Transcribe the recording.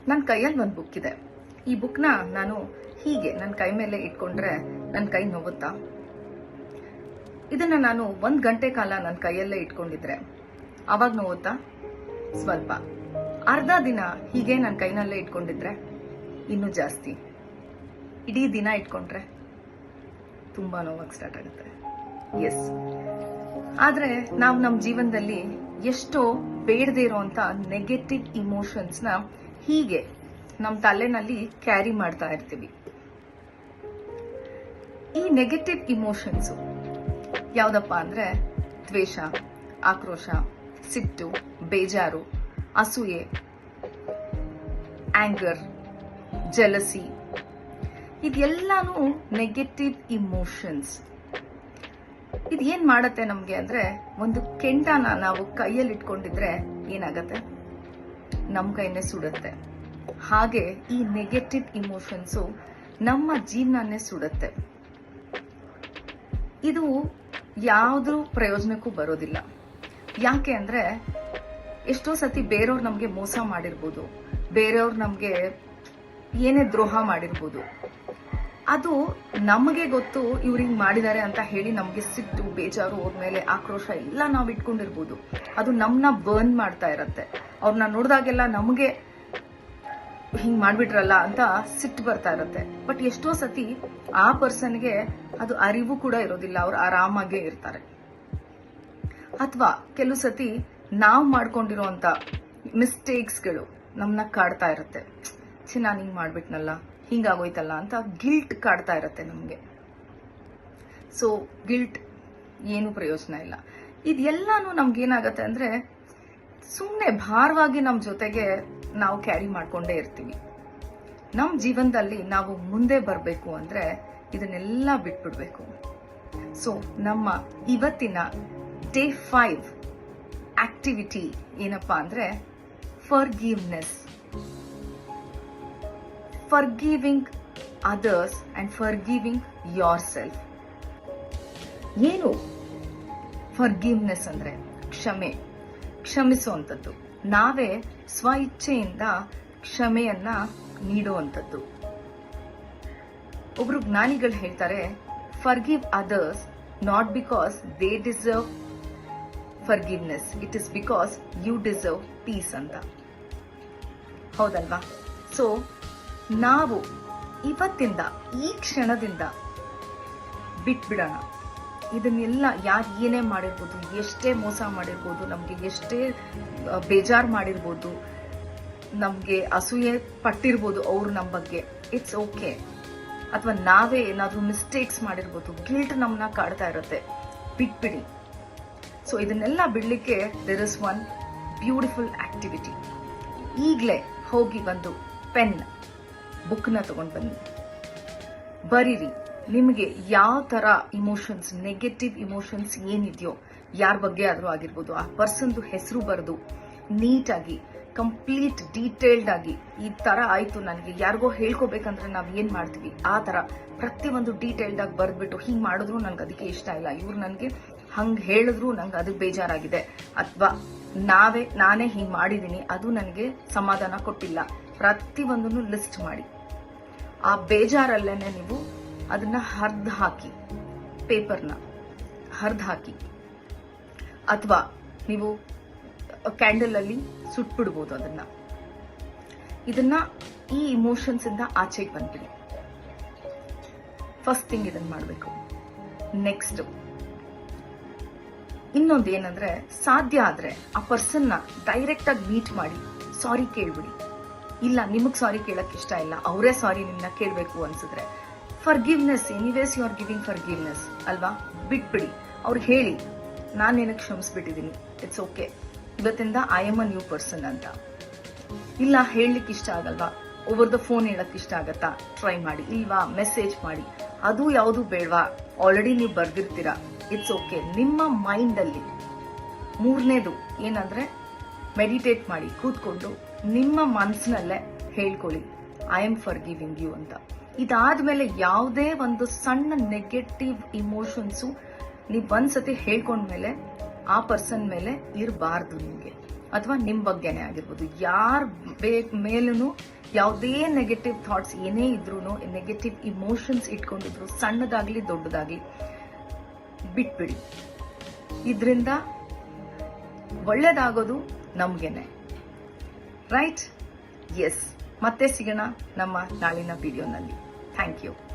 ನನ್ನ ಕೈಯಲ್ಲಿ ಒಂದು ಬುಕ್ ಇದೆ. ಈ ಬುಕ್ನ ನಾನು ಹೀಗೆ ನನ್ನ ಕೈ ಮೇಲೆ ಇಟ್ಕೊಂಡ್ರೆ ನನ್ನ ಕೈ ನೋವುತ್ತಾ? ಇದನ್ನ ನಾನು 1 ಗಂಟೆ ಕಾಲ ನನ್ನ ಕೈಯಲ್ಲೇ ಇಟ್ಕೊಂಡಿದ್ರೆ ಅವಾಗ ನೋವುತ್ತಾ? ಸ್ವಲ್ಪ. ಅರ್ಧ ದಿನ ಹೀಗೆ ನನ್ನ ಕೈನಲ್ಲೇ ಇಟ್ಕೊಂಡಿದ್ರೆ ಇನ್ನೂ ಜಾಸ್ತಿ. ಇಡೀ ದಿನ ಇಟ್ಕೊಂಡ್ರೆ ತುಂಬಾ ನೋವಾಗಿ ಸ್ಟಾರ್ಟ್ ಆಗುತ್ತೆ. ಎಸ್, ಆದ್ರೆ ನಾವು ನಮ್ಮ ಜೀವನದಲ್ಲಿ ಎಷ್ಟೋ ಬೇಡದೇ ಇರೋಂತ ನೆಗೆಟಿವ್ ಇಮೋಷನ್ಸ್ನ ಹೀಗೆ ನಮ್ಮ ತಲೆನಲ್ಲಿ ಕ್ಯಾರಿ ಮಾಡ್ತಾ ಇರ್ತೀವಿ. ಈ ನೆಗೆಟಿವ್ ಇಮೋಷನ್ಸ್ ಯಾವ್ದಪ್ಪ ಅಂದ್ರೆ ದ್ವೇಷ, ಆಕ್ರೋಶ, ಸಿಟ್ಟು, ಬೇಜಾರು, ಅಸೂಯೆ, ಆಂಗರ್, ಜೆಲಸಿ, ಇದೆಲ್ಲಾನು ನೆಗೆಟಿವ್ ಇಮೋಷನ್ಸ್. ಇದೇನ್ ಮಾಡತ್ತೆ ನಮ್ಗೆ ಅಂದ್ರೆ, ಒಂದು ಕೆಂಡನ ನಾವು ಕೈಯಲ್ಲಿ ಇಟ್ಕೊಂಡಿದ್ರೆ ಏನಾಗತ್ತೆ? ನಮ್ ಕೈನೇ ಸುಡುತ್ತೆ. ಹಾಗೆ ಈ ನೆಗೆಟಿವ್ ಇಮೋಷನ್ಸು ನಮ್ಮ ಜೀವನನೇ ಸುಡುತ್ತೆ. ಇದು ಯಾವ್ದು ಪ್ರಯೋಜನಕ್ಕೂ ಬರೋದಿಲ್ಲ. ಯಾಕೆ ಅಂದ್ರೆ, ಎಷ್ಟೋ ಸತಿ ಬೇರೆಯವ್ರು ನಮ್ಗೆ ಮೋಸ ಮಾಡಿರ್ಬೋದು, ಬೇರೆಯವ್ರು ನಮ್ಗೆ ಏನೇ ದ್ರೋಹ ಮಾಡಿರ್ಬೋದು. ಅದು ನಮಗೆ ಗೊತ್ತು ಇವ್ರು ಹಿಂಗ್ ಮಾಡಿದ್ದಾರೆ ಅಂತ ಹೇಳಿ ನಮ್ಗೆ ಸಿಟ್ಟು, ಬೇಜಾರು, ಅವ್ರ ಮೇಲೆ ಆಕ್ರೋಶ ಎಲ್ಲ ನಾವು ಇಟ್ಕೊಂಡಿರ್ಬೋದು. ಅದು ನಮ್ಮನ್ನ ಬರ್ನ್ ಮಾಡ್ತಾ ಇರತ್ತೆ. ಅವ್ರನ್ನ ನೋಡಿದಾಗೆಲ್ಲ ನಮಗೆ ಹಿಂಗ್ ಮಾಡ್ಬಿಟ್ರಲ್ಲ ಅಂತ ಸಿಟ್ಟು ಬರ್ತಾ ಇರತ್ತೆ. ಬಟ್ ಎಷ್ಟೋ ಸತಿ ಆ ಪರ್ಸನ್ಗೆ ಅದು ಅರಿವು ಕೂಡ ಇರೋದಿಲ್ಲ, ಅವ್ರು ಆರಾಮಾಗೇ ಇರ್ತಾರೆ. ಅಥವಾ ಕೆಲವು ಸತಿ ನಾವು ಮಾಡ್ಕೊಂಡಿರೋಂತ ಮಿಸ್ಟೇಕ್ಸ್ಗಳು ನಮ್ಮನ್ನ ಕಾಡ್ತಾ ಇರತ್ತೆ. ನಾನು ಹಿಂಗ್ ಮಾಡ್ಬಿಟ್ನಲ್ಲ, ಹಿಂಗಾಗೋಯ್ತಲ್ಲ ಅಂತ ಗಿಲ್ಟ್ ಕಾಡ್ತಾ ಇರತ್ತೆ ನಮ್ಗೆ. ಸೊ ಗಿಲ್ಟ್ ಏನು ಪ್ರಯೋಜನ ಇಲ್ಲ. ಇದೆಲ್ಲಾನು ನಮ್ಗೇನಾಗತ್ತೆ ಅಂದ್ರೆ, ಸುಮ್ಮನೆ ಭಾರವಾಗಿ ನಮ್ಮ ಜೊತೆಗೆ ನಾವು ಕ್ಯಾರಿ ಮಾಡ್ಕೊಂಡೇ ಇರ್ತೀವಿ. ನಮ್ಮ ಜೀವನದಲ್ಲಿ ನಾವು ಮುಂದೆ ಬರಬೇಕು ಅಂದ್ರೆ ಇದನ್ನೆಲ್ಲ ಬಿಟ್ಬಿಡ್ಬೇಕು. ಸೊ ನಮ್ಮ ಇವತ್ತಿನ ಡೇ 5 ಆಕ್ಟಿವಿಟಿ ಏನಪ್ಪಾ ಅಂದ್ರೆ forgiveness. Forgiving others and forgiving your self. ಏನು ಫರ್ಗಿವ್ನೆಸ್ ಅಂದ್ರೆ? ಕ್ಷಮೆ, ಕ್ಷಮಿಸುವಂಥದ್ದು. ನಾವೇ ಸ್ವ ಇಚ್ಛೆಯಿಂದ ಕ್ಷಮೆಯನ್ನ ನೀಡುವಂಥದ್ದು. ಒಬ್ರು ಜ್ಞಾನಿಗಳು ಹೇಳ್ತಾರೆ, forgive others not because they deserve forgiveness, it is because you deserve peace ಅಂತ. ಹೌದಲ್ವಾ? ಸೊ ನಾವು ಇವತ್ತಿಂದ, ಈ ಕ್ಷಣದಿಂದ ಬಿಟ್ಬಿಡೋಣ. ಇದನ್ನೆಲ್ಲ ಯಾರು ಏನೇ ಮಾಡಿರ್ಬೋದು, ಎಷ್ಟೇ ಮೋಸ ಮಾಡಿರ್ಬೋದು, ನಮ್ಗೆ ಎಷ್ಟೇ ಬೇಜಾರು ಮಾಡಿರ್ಬೋದು, ನಮ್ಗೆ ಅಸೂಯೆ ಪಟ್ಟಿರ್ಬೋದು ಅವ್ರು ನಮ್ಮ ಬಗ್ಗೆ, ಇಟ್ಸ್ ಓಕೆ. ಅಥವಾ ನಾವೇ ಏನಾದ್ರೂ ಮಿಸ್ಟೇಕ್ಸ್ ಮಾಡಿರ್ಬೋದು, ಗಿಲ್ಟ್ ನಮ್ಮನ್ನ ಕಾಡ್ತಾ ಇರುತ್ತೆ, ಬಿಟ್ಬಿಡಿ. ಸೊ ಇದನ್ನೆಲ್ಲ ಬಿಡ್ಲಿಕ್ಕೆ there is one beautiful activity. ಈಗಲೇ ಹೋಗಿ ಒಂದು ಪೆನ್, ಬುಕ್ನ ತಗೊಂಡು ಬನ್ನಿ, ಬರೀರಿ. ನಿಮಗೆ ಯಾವ ತರ ಇಮೋಷನ್ಸ್, ನೆಗೆಟಿವ್ ಇಮೋಷನ್ಸ್ ಏನಿದೆಯೋ, ಯಾರ ಬಗ್ಗೆ ಆದ್ರೂ ಆಗಿರ್ಬೋದು, ಆ ಪರ್ಸನ್ದು ಹೆಸರು ಬರೆದು ನೀಟಾಗಿ, ಕಂಪ್ಲೀಟ್ ಡೀಟೇಲ್ಡ್ ಆಗಿ, ಈ ತರ ಆಯ್ತು ನನಗೆ, ಯಾರಿಗೋ ಹೇಳ್ಕೋಬೇಕಂದ್ರೆ ನಾವ್ ಏನ್ ಮಾಡ್ತೀವಿ ಆ ತರ ಪ್ರತಿಯೊಂದು ಡೀಟೇಲ್ಡ್ ಆಗಿ ಬರ್ದ್ಬಿಟ್ಟು, ಹಿಂಗ್ ಮಾಡಿದ್ರು ನನ್ಗೆ ಅದಕ್ಕೆ ಇಷ್ಟ ಇಲ್ಲ, ಇವ್ರು ನನ್ಗೆ ಹಂಗ್ ಹೇಳಿದ್ರು ನಂಗೆ ಅದಕ್ಕೆ ಬೇಜಾರಾಗಿದೆ, ಅಥವಾ ನಾನೇ ಹಿಂಗ್ ಮಾಡಿದೀನಿ ಅದು ನನಗೆ ಸಮಾಧಾನ ಕೊಟ್ಟಿಲ್ಲ, ಪ್ರತಿಯೊಂದನ್ನು ಲಿಸ್ಟ್ ಮಾಡಿ. ಆ ಬೇಜಾರಲ್ಲೇನೆ ನೀವು ಅದನ್ನ ಹರಿದು ಹಾಕಿ, ಪೇಪರ್ನ ಹರಿದು ಹಾಕಿ, ಅಥವಾ ನೀವು ಕ್ಯಾಂಡಲ್ ಅಲ್ಲಿ ಸುಟ್ಬಿಡ್ಬೋದು ಅದನ್ನ. ಇದನ್ನ ಈ ಇಮೋಷನ್ಸ್ ಇಂದ ಆಚೆಗೆ ಬಂದ್ಬಿಡಿ. ಫಸ್ಟ್ ಥಿಂಗ್ ಇದನ್ನ ಮಾಡಬೇಕು. ನೆಕ್ಸ್ಟ್ ಇನ್ನೊಂದು ಏನಂದ್ರೆ, ಸಾಧ್ಯ ಆದ್ರೆ ಆ ಪರ್ಸನ್ನ ಡೈರೆಕ್ಟ್ ಆಗಿ ಮೀಟ್ ಮಾಡಿ ಸಾರಿ ಕೇಳ್ಬಿಡಿ. ಇಲ್ಲ ನಿಮಗ್ ಸಾರಿ ಕೇಳಕ್ ಇಷ್ಟ ಇಲ್ಲ, ಅವರೇ ಸಾರಿ ನಿಮ್ಮನ್ನ ಕೇಳಬೇಕು ಅನ್ಸಿದ್ರೆ, forgiveness, anyways you are giving forgiveness ಅಲ್ವಾ, ಬಿಟ್ಬಿಡಿ. ಅವ್ರು ಹೇಳಿ, ನಾನು ನಿನಗೆ ಕ್ಷಮಿಸ್ಬಿಟ್ಟಿದ್ದೀನಿ, ಇಟ್ಸ್ ಓಕೆ, ಇವತ್ತಿಂದ I am a new person ಅಂತ. ಇಲ್ಲ ಹೇಳಲಿಕ್ಕೆ ಇಷ್ಟ ಆಗಲ್ವಾ, ಓವರ್ ದ ಫೋನ್ ಹೇಳಕ್ ಇಷ್ಟ ಆಗತ್ತಾ, ಟ್ರೈ ಮಾಡಿ. ಇಲ್ವಾ ಮೆಸೇಜ್ ಮಾಡಿ. ಅದು ಯಾವುದು ಬೇಡವಾ, ಆಲ್ರೆಡಿ ನೀವು ಬರ್ದಿರ್ತೀರಾ, ಇಟ್ಸ್ ಓಕೆ. ನಿಮ್ಮ ಮೈಂಡ್ ಅಲ್ಲಿ ಮೂರನೇದು ಏನಂದ್ರೆ, ಮೆಡಿಟೇಟ್ ಮಾಡಿ, ಕೂತ್ಕೊಂಡು ನಿಮ್ಮ ಮನಸ್ಸಿನಲ್ಲೇ ಹೇಳ್ಕೊಳ್ಳಿ, ಐ ಆಮ್ ಫರ್ಗಿವಿಂಗ್ ಯು ಅಂತ. ಇದಾದ್ಮೇಲೆ ಯಾವುದೇ ಒಂದು ಸಣ್ಣ ನೆಗೆಟಿವ್ ಇಮೋಷನ್ಸು ನೀವು ಒಂದ್ಸತಿ ಹೇಳ್ಕೊಂಡ್ಮೇಲೆ ಆ ಪರ್ಸನ್ ಮೇಲೆ ಇರಬಾರ್ದು ನಿಮ್ಗೆ, ಅಥವಾ ನಿಮ್ ಬಗ್ಗೆನೇ ಆಗಿರ್ಬೋದು, ಯಾರ ಮೇಲೂ ಯಾವುದೇ ನೆಗೆಟಿವ್ ಥಾಟ್ಸ್ ಏನೇ ಇದ್ರೂ, ನೆಗೆಟಿವ್ ಇಮೋಷನ್ಸ್ ಇಟ್ಕೊಂಡಿದ್ರು, ಸಣ್ಣದಾಗ್ಲಿ ದೊಡ್ಡದಾಗ್ಲಿ ಬಿಟ್ಬಿಡಿ. ಇದರಿಂದ ಒಳ್ಳೇದಾಗೋದು ನಮ್ಗೇನೆ. ರೈಟ್? ಎಸ್. ಮತ್ತೆ ಸಿಗೋಣ ನಮ್ಮ ನಾಳಿನ ವಿಡಿಯೋನಲ್ಲಿ. Thank you.